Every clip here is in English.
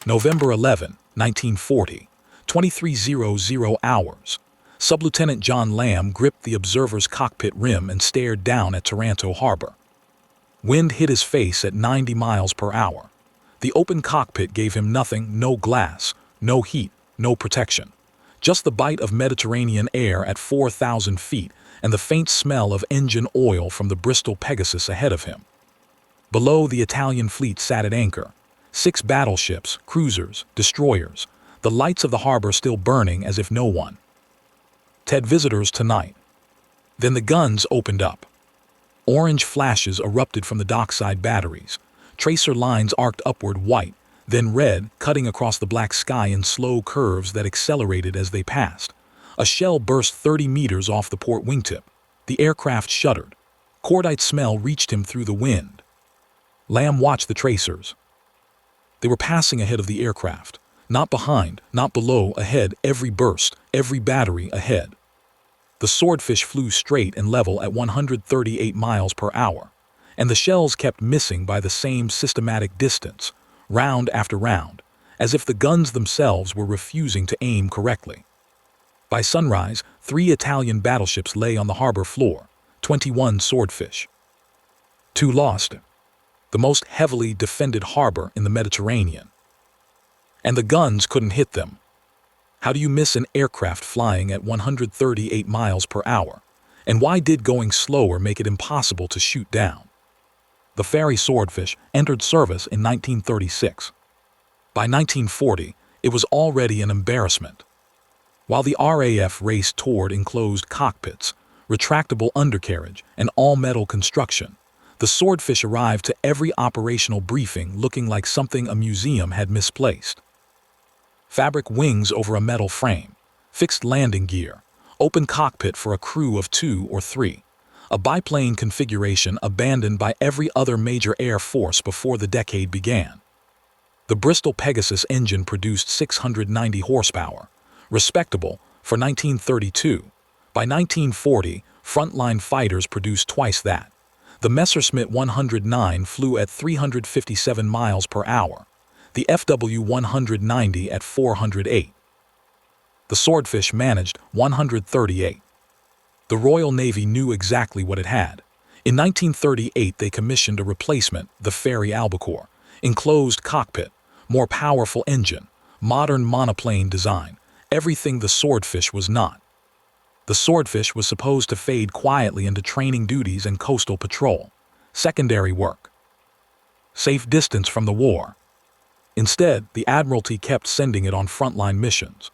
November 11, 1940, 23:00 hours. Sub-Lieutenant John Lamb gripped the observer's cockpit rim and stared down at Taranto harbor. Wind hit his face at 90 miles per hour. The open cockpit gave him nothing, no glass, no heat, no protection. Just the bite of Mediterranean air at 4,000 feet and the faint smell of engine oil from the Bristol Pegasus ahead of him. Below, the Italian fleet sat at anchor. 6 battleships, cruisers, destroyers, the lights of the harbor still burning as if no one. "Ted, visitors tonight." Then the guns opened up. Orange flashes erupted from the dockside batteries. Tracer lines arced upward white, then red, cutting across the black sky in slow curves that accelerated as they passed. A shell burst 30 meters off the port wingtip. The aircraft shuddered. Cordite smell reached him through the wind. Lamb watched the tracers. They were passing ahead of the aircraft. Not behind, not below, ahead, every burst, every battery ahead. The Swordfish flew straight and level at 138 miles per hour, and the shells kept missing by the same systematic distance, round after round, as if the guns themselves were refusing to aim correctly. By sunrise, 3 Italian battleships lay on the harbor floor, 21 Swordfish. 2 lost, the most heavily defended harbor in the Mediterranean. And the guns couldn't hit them. How do you miss an aircraft flying at 138 miles per hour? And why did going slower make it impossible to shoot down? The Fairey Swordfish entered service in 1936. By 1940, it was already an embarrassment. While the RAF raced toward enclosed cockpits, retractable undercarriage, and all-metal construction, the Swordfish arrived to every operational briefing looking like something a museum had misplaced. Fabric wings over a metal frame, fixed landing gear, open cockpit for a crew of 2 or 3, a biplane configuration abandoned by every other major air force before the decade began. The Bristol Pegasus engine produced 690 horsepower, respectable for 1932. By 1940, frontline fighters produced twice that. The Messerschmitt 109 flew at 357 miles per hour. The FW-190 at 408. The Swordfish managed 138. The Royal Navy knew exactly what it had. In 1938, they commissioned a replacement, the Fairey Albacore, enclosed cockpit, more powerful engine, modern monoplane design, everything the Swordfish was not. The Swordfish was supposed to fade quietly into training duties and coastal patrol, secondary work, safe distance from the war. Instead, the Admiralty kept sending it on frontline missions.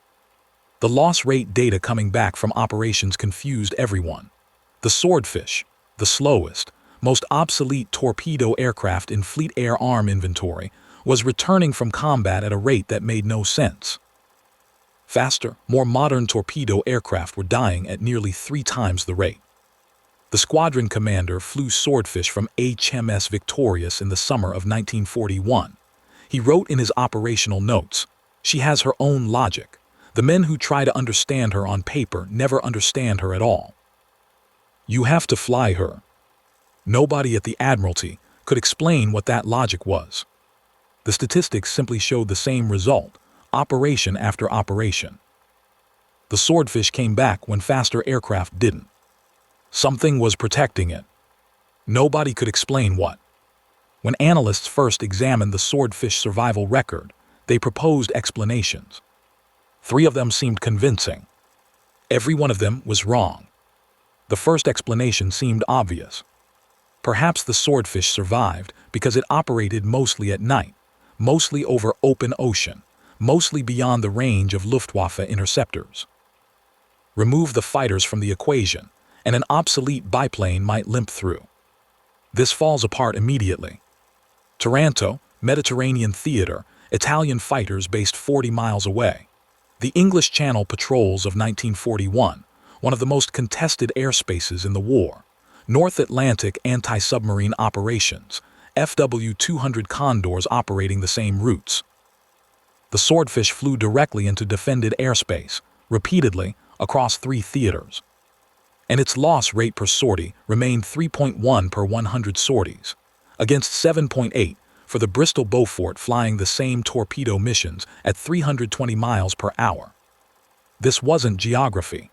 The loss rate data coming back from operations confused everyone. The Swordfish, the slowest, most obsolete torpedo aircraft in Fleet Air Arm inventory, was returning from combat at a rate that made no sense. Faster, more modern torpedo aircraft were dying at nearly 3 times the rate. The squadron commander flew Swordfish from HMS Victorious in the summer of 1941. He wrote in his operational notes, "She has her own logic. The men who try to understand her on paper never understand her at all. You have to fly her." Nobody at the Admiralty could explain what that logic was. The statistics simply showed the same result, operation after operation. The Swordfish came back when faster aircraft didn't. Something was protecting it. Nobody could explain what. When analysts first examined the Swordfish survival record, they proposed explanations. 3 of them seemed convincing. Every one of them was wrong. The first explanation seemed obvious. Perhaps the Swordfish survived because it operated mostly at night, mostly over open ocean, mostly beyond the range of Luftwaffe interceptors. Remove the fighters from the equation, and an obsolete biplane might limp through. This falls apart immediately. Taranto, Mediterranean theater, Italian fighters based 40 miles away. The English Channel patrols of 1941, one of the most contested airspaces in the war. North Atlantic anti-submarine operations, FW-200 Condors operating the same routes. The Swordfish flew directly into defended airspace, repeatedly, across 3 theaters. And its loss rate per sortie remained 3.1 per 100 sorties, against 7.8 for the Bristol Beaufort flying the same torpedo missions at 320 miles per hour. This wasn't geography.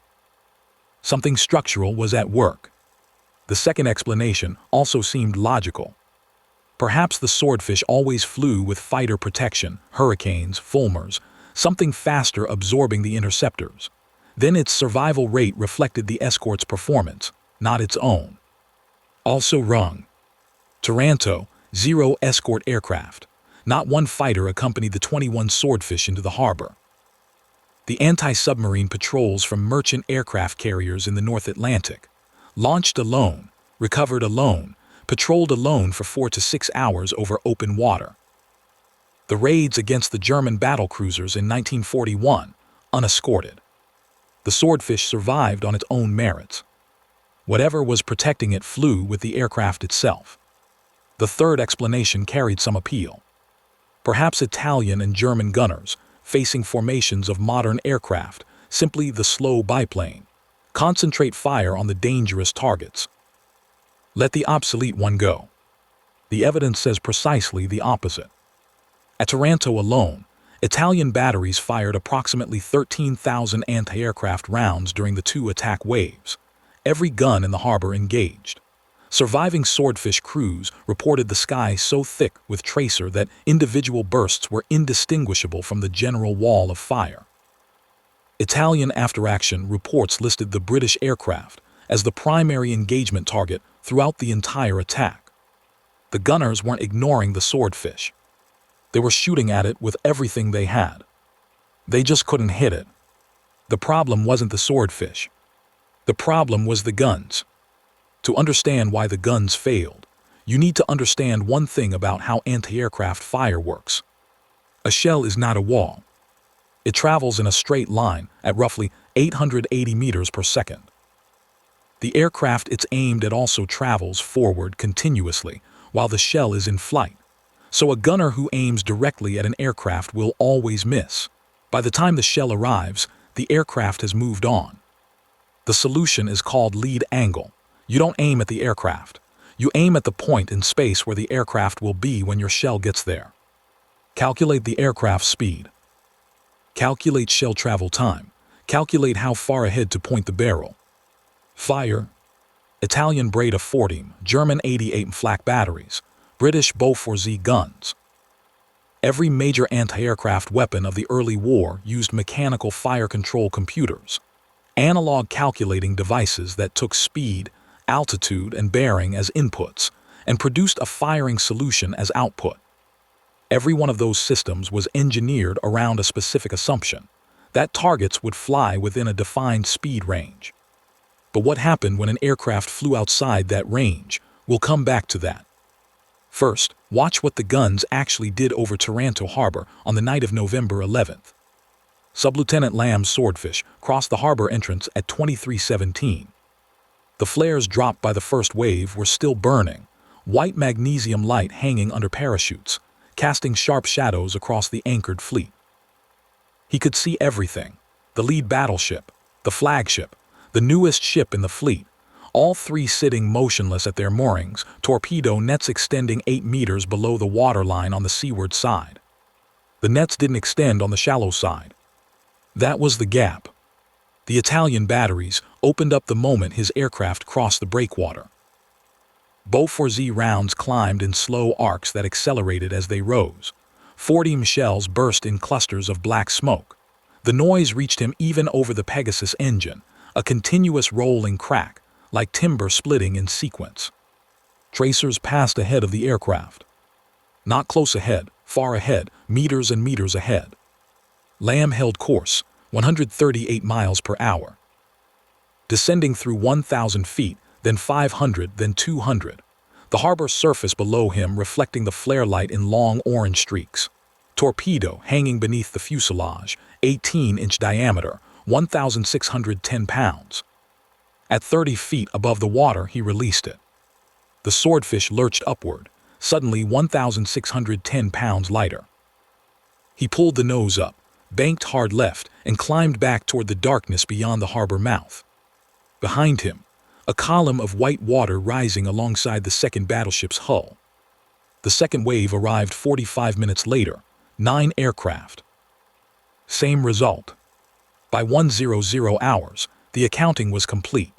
Something structural was at work. The second explanation also seemed logical. Perhaps the Swordfish always flew with fighter protection, hurricanes, fulmars, something faster absorbing the interceptors. Then its survival rate reflected the escort's performance, not its own. Also wrong. Taranto, 0 escort aircraft. Not one fighter accompanied the 21 Swordfish into the harbor. The anti-submarine patrols from merchant aircraft carriers in the North Atlantic, launched alone, recovered alone, patrolled alone for 4 to 6 hours over open water. The raids against the German battlecruisers in 1941, unescorted. The Swordfish survived on its own merits. Whatever was protecting it flew with the aircraft itself. The third explanation carried some appeal. Perhaps Italian and German gunners, facing formations of modern aircraft, simply the slow biplane, concentrate fire on the dangerous targets. Let the obsolete one go. The evidence says precisely the opposite. At Taranto alone, Italian batteries fired approximately 13,000 anti-aircraft rounds during the 2 attack waves, every gun in the harbor engaged. Surviving Swordfish crews reported the sky so thick with tracer that individual bursts were indistinguishable from the general wall of fire. Italian after-action reports listed the British aircraft as the primary engagement target throughout the entire attack. The gunners weren't ignoring the Swordfish. They were shooting at it with everything they had. They just couldn't hit it. The problem wasn't the Swordfish. The problem was the guns. To understand why the guns failed, you need to understand one thing about how anti-aircraft fire works. A shell is not a wall. It travels in a straight line at roughly 880 meters per second. The aircraft it's aimed at also travels forward continuously while the shell is in flight. So a gunner who aims directly at an aircraft will always miss. By the time the shell arrives, the aircraft has moved on. The solution is called lead angle. You don't aim at the aircraft. You aim at the point in space where the aircraft will be when your shell gets there. Calculate the aircraft's speed. Calculate shell travel time. Calculate how far ahead to point the barrel. Fire. Italian Breda 40, German 88 flak batteries, British Beaufort guns. Every major anti-aircraft weapon of the early war used mechanical fire control computers, analog calculating devices that took speed, altitude, and bearing as inputs and produced a firing solution as output. Every one of those systems was engineered around a specific assumption that targets would fly within a defined speed range. But what happened when an aircraft flew outside that range? We'll come back to that. First, watch what the guns actually did over Taranto harbor on the night of November 11th. Sub-Lieutenant Lamb's Swordfish crossed the harbor entrance at 23:17. The flares dropped by the first wave were still burning, white magnesium light hanging under parachutes, casting sharp shadows across the anchored fleet. He could see everything: the lead battleship, the flagship, the newest ship in the fleet, all three sitting motionless at their moorings, torpedo nets extending 8 meters below the waterline on the seaward side. The nets didn't extend on the shallow side. That was the gap. The Italian batteries opened up the moment his aircraft crossed the breakwater. Beaufort rounds climbed in slow arcs that accelerated as they rose. 40 shells burst in clusters of black smoke. The noise reached him even over the Pegasus engine, a continuous rolling crack, like timber splitting in sequence. Tracers passed ahead of the aircraft. Not close ahead, far ahead, meters and meters ahead. Lamb held course, 138 miles per hour. Descending through 1,000 feet, then 500, then 200. The harbor surface below him reflecting the flare light in long orange streaks. Torpedo hanging beneath the fuselage, 18-inch diameter, 1,610 pounds. At 30 feet above the water, he released it. The Swordfish lurched upward, suddenly 1,610 pounds lighter. He pulled the nose up, banked hard left, and climbed back toward the darkness beyond the harbor mouth. Behind him, a column of white water rising alongside the second battleship's hull. The second wave arrived 45 minutes later, 9 aircraft. Same result. By 1:00 hours, the accounting was complete.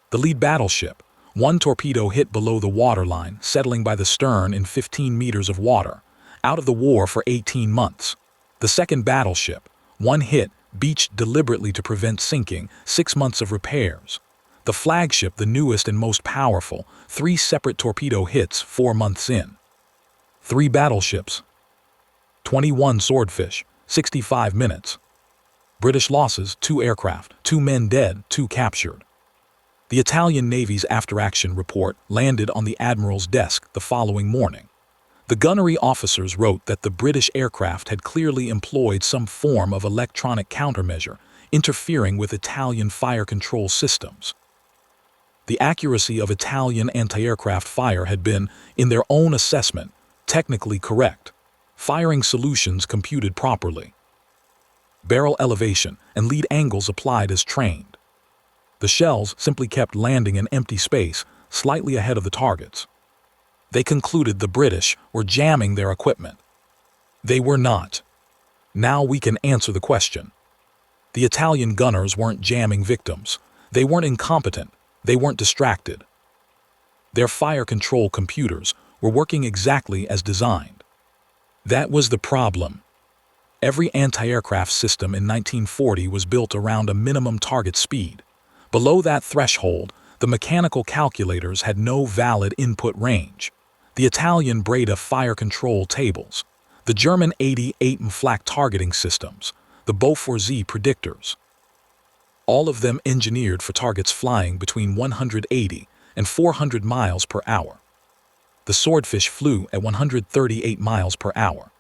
The lead battleship, 1 torpedo hit below the waterline, settling by the stern in 15 meters of water, out of the war for 18 months. The second battleship, 1 hit, beached deliberately to prevent sinking, 6 months of repairs. The flagship, the newest and most powerful, 3 separate torpedo hits 4 months in. 3 battleships, 21 Swordfish, 65 minutes. British losses, 2 aircraft, 2 men dead, 2 captured. The Italian Navy's after-action report landed on the Admiral's desk the following morning. The gunnery officers wrote that the British aircraft had clearly employed some form of electronic countermeasure, interfering with Italian fire control systems. The accuracy of Italian anti-aircraft fire had been, in their own assessment, technically correct. Firing solutions computed properly. Barrel elevation and lead angles applied as trained. The shells simply kept landing in empty space, slightly ahead of the targets. They concluded the British were jamming their equipment. They were not. Now we can answer the question. The Italian gunners weren't jamming victims. They weren't incompetent. They weren't distracted. Their fire control computers were working exactly as designed. That was the problem. Every anti-aircraft system in 1940 was built around a minimum target speed. Below that threshold, the mechanical calculators had no valid input range. The Italian Breda fire control tables, the German 88 flak targeting systems, the Bofors predictors. All of them engineered for targets flying between 180 and 400 miles per hour. The Swordfish flew at 138 miles per hour.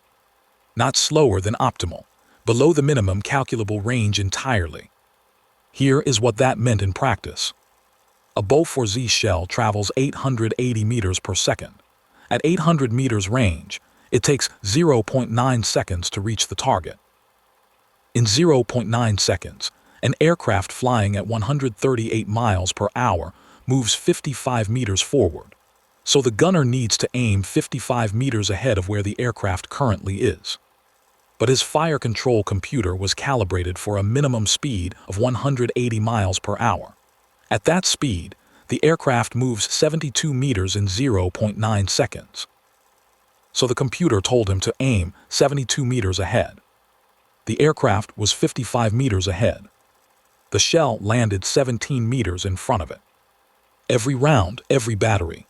Not slower than optimal, below the minimum calculable range entirely. Here is what that meant in practice. A Bofors shell travels 880 meters per second. At 800 meters range, it takes 0.9 seconds to reach the target. In 0.9 seconds, an aircraft flying at 138 miles per hour moves 55 meters forward, so the gunner needs to aim 55 meters ahead of where the aircraft currently is. But his fire control computer was calibrated for a minimum speed of 180 miles per hour. At that speed, the aircraft moves 72 meters in 0.9 seconds. So the computer told him to aim 72 meters ahead. The aircraft was 55 meters ahead. The shell landed 17 meters in front of it. Every round, every battery.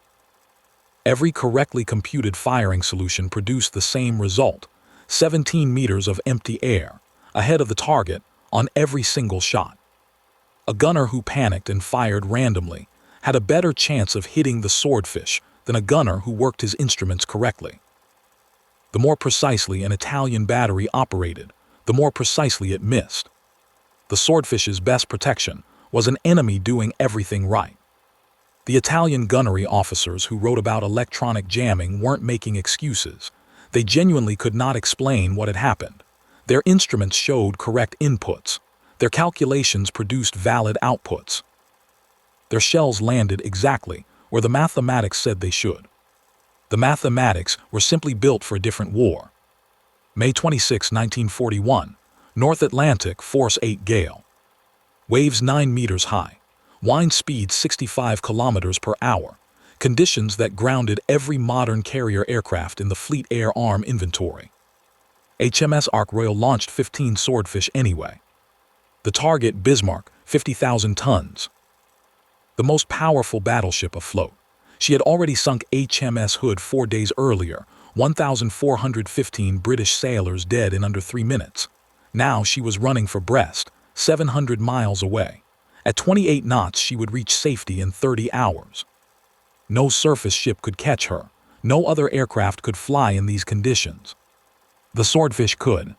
Every correctly computed firing solution produced the same result, 17 meters of empty air, ahead of the target, on every single shot. A gunner who panicked and fired randomly had a better chance of hitting the Swordfish than a gunner who worked his instruments correctly. The more precisely an Italian battery operated, the more precisely it missed. The Swordfish's best protection was an enemy doing everything right. The Italian gunnery officers who wrote about electronic jamming weren't making excuses. They genuinely could not explain what had happened. Their instruments showed correct inputs. Their calculations produced valid outputs. Their shells landed exactly where the mathematics said they should. The mathematics were simply built for a different war. May 26, 1941, North Atlantic, Force 8 gale. Waves 9 meters high. Wind speed 65 kilometers per hour. Conditions that grounded every modern carrier aircraft in the Fleet Air Arm inventory. HMS Ark Royal launched 15 Swordfish anyway. The target, Bismarck, 50,000 tons. The most powerful battleship afloat. She had already sunk HMS Hood 4 days earlier, 1,415 British sailors dead in under 3 minutes. Now she was running for Brest, 700 miles away. At 28 knots she would reach safety in 30 hours. No surface ship could catch her. No other aircraft could fly in these conditions. The Swordfish could.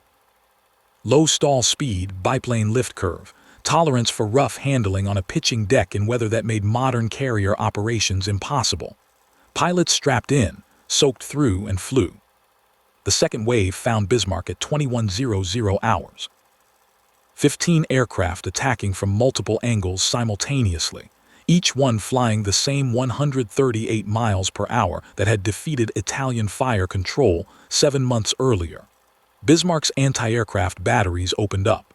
Low stall speed, biplane lift curve, tolerance for rough handling on a pitching deck in weather that made modern carrier operations impossible. Pilots strapped in, soaked through, and flew. The second wave found Bismarck at 21:00 hours. 15 aircraft attacking from multiple angles simultaneously, each one flying the same 138 miles per hour that had defeated Italian fire control 7 months earlier. Bismarck's anti-aircraft batteries opened up.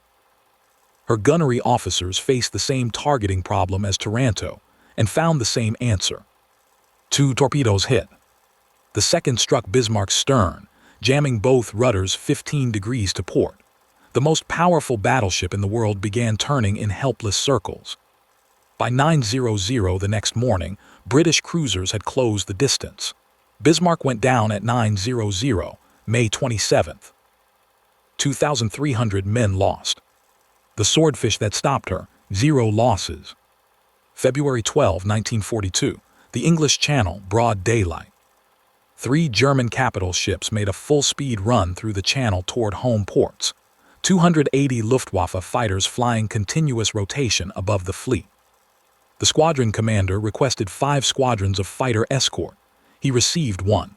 Her gunnery officers faced the same targeting problem as Taranto and found the same answer. 2 torpedoes hit. The second struck Bismarck's stern, jamming both rudders 15 degrees to port. The most powerful battleship in the world began turning in helpless circles. By 9:00 the next morning, British cruisers had closed the distance. Bismarck went down at 9:00, May 27th. 2,300 men lost. The Swordfish that stopped her, 0 losses. February 12, 1942, the English Channel, broad daylight. 3 German capital ships made a full-speed run through the channel toward home ports. 280 Luftwaffe fighters flying continuous rotation above the fleet. The squadron commander requested 5 squadrons of fighter escort. He received 1.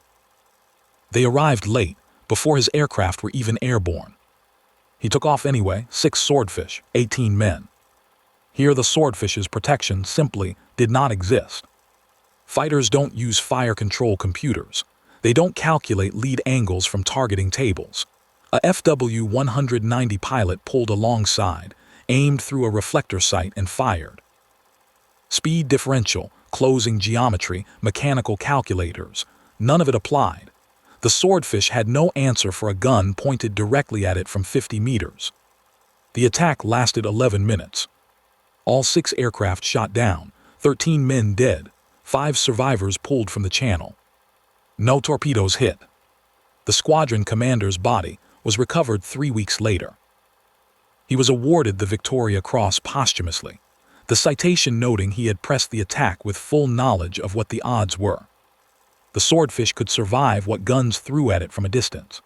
They arrived late, before his aircraft were even airborne. He took off anyway, 6 Swordfish, 18 men. Here the Swordfish's protection simply did not exist. Fighters don't use fire control computers. They don't calculate lead angles from targeting tables. A FW-190 pilot pulled alongside, aimed through a reflector sight and fired. Speed differential, closing geometry, mechanical calculators, none of it applied. The Swordfish had no answer for a gun pointed directly at it from 50 meters. The attack lasted 11 minutes. All 6 aircraft shot down, 13 men dead, 5 survivors pulled from the channel. No torpedoes hit. The squadron commander's body was recovered 3 weeks later. He was awarded the Victoria Cross posthumously, the citation noting he had pressed the attack with full knowledge of what the odds were. The Swordfish could survive what guns threw at it from a distance.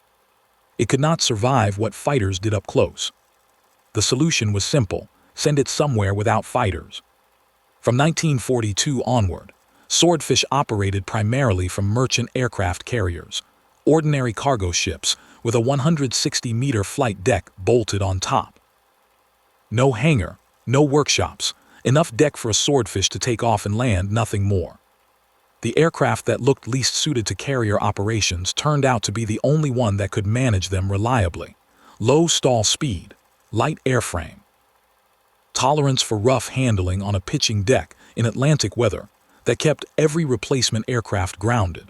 It could not survive what fighters did up close. The solution was simple: send it somewhere without fighters. From 1942 onward, Swordfish operated primarily from merchant aircraft carriers, ordinary cargo ships with a 160-meter flight deck bolted on top. No hangar, no workshops, enough deck for a Swordfish to take off and land, nothing more. The aircraft that looked least suited to carrier operations turned out to be the only one that could manage them reliably. Low stall speed, light airframe, tolerance for rough handling on a pitching deck in Atlantic weather that kept every replacement aircraft grounded.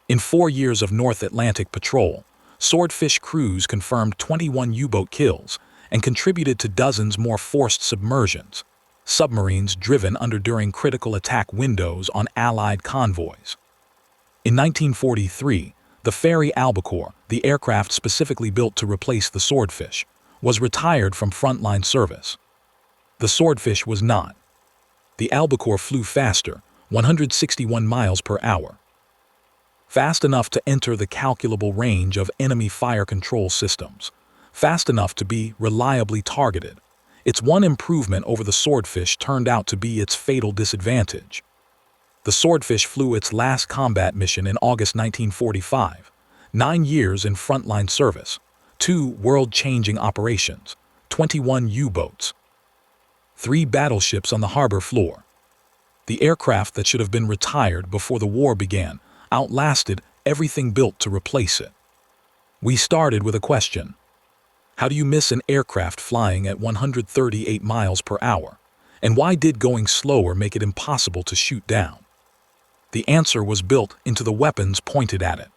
In 4 years of North Atlantic patrol, Swordfish crews confirmed 21 U-boat kills and contributed to dozens more forced submersions, submarines driven under during critical attack windows on Allied convoys. In 1943, the Fairey Albacore, the aircraft specifically built to replace the Swordfish, was retired from frontline service. The Swordfish was not. The Albacore flew faster, 161 miles per hour. Fast enough to enter the calculable range of enemy fire control systems, fast enough to be reliably targeted. Its one improvement over the Swordfish turned out to be its fatal disadvantage. The Swordfish flew its last combat mission in August 1945, 9 years in frontline service, 2 world-changing operations, 21 U-boats, 3 battleships on the harbor floor. The aircraft that should have been retired before the war began outlasted everything built to replace it. We started with a question. How do you miss an aircraft flying at 138 miles per hour? And why did going slower make it impossible to shoot down? The answer was built into the weapons pointed at it.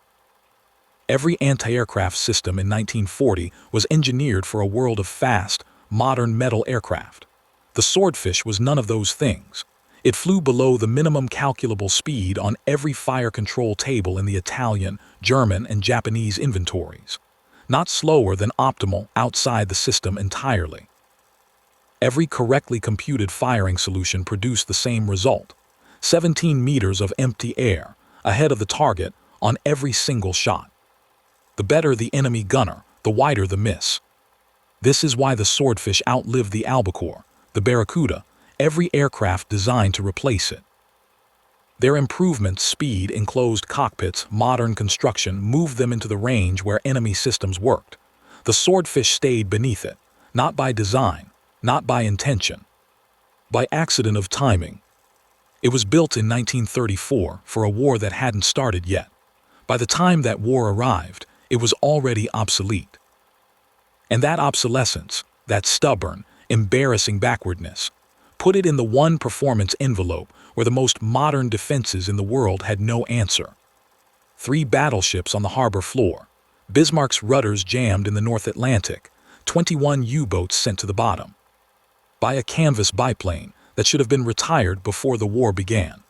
Every anti-aircraft system in 1940 was engineered for a world of fast, modern metal aircraft. The Swordfish was none of those things. It flew below the minimum calculable speed on every fire control table in the Italian, German, and Japanese inventories. Not slower than optimal outside the system entirely. Every correctly computed firing solution produced the same result: 17 meters of empty air ahead of the target on every single shot. The better the enemy gunner, the wider the miss. This is why the Swordfish outlived the Albacore, the Barracuda, every aircraft designed to replace it. Their improvements, speed, enclosed cockpits, modern construction, moved them into the range where enemy systems worked. The Swordfish stayed beneath it, not by design, not by intention. By accident of timing, It was built in 1934 for a war that hadn't started yet. By the time that war arrived, it was already obsolete. And that obsolescence, that stubborn, embarrassing backwardness, put it in the one performance envelope where the most modern defenses in the world had no answer. 3 battleships on the harbor floor, Bismarck's rudders jammed in the North Atlantic, 21 U-boats sent to the bottom. By a canvas biplane that should have been retired before the war began.